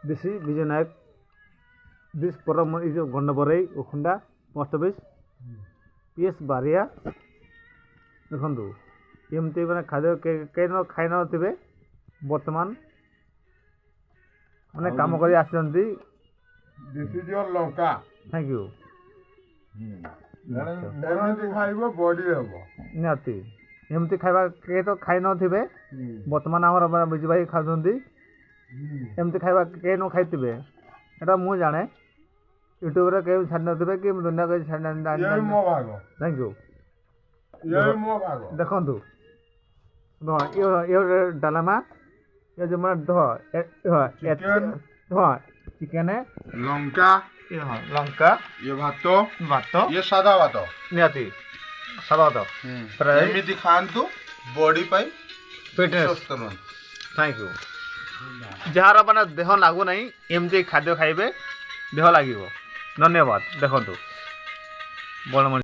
देसी विजय नायक दिस परम गंडबरई उखुंडा post office PS बारिया देखु एमती मैंने खाद्य कई खाई थे बर्तमान मैंने कम कर लंका थैंक यू बॉडी निहाती एमती खाଇବା के तो खाई थे बर्तमान आम विजय भाई खाऊँ एमती खाଇବା के न खाई एटा मु जाने यूट्यूब रे कहीं छाड़ नथिबे कि दुनिया कहीं छाड़ थैंक यू देखु ये डालामा ये जो मैं चिकेन लंका लंका ये भात भात ये सादा भात निहाती सादा भात एमिति खाआंतु बॉडी पाई फिटनेस स्वस्थ रह थैंक यू जार माने देह लागू नहीं एमती खाद्य खाइबे देह लागिवो धन्यवाद देखंतु बड़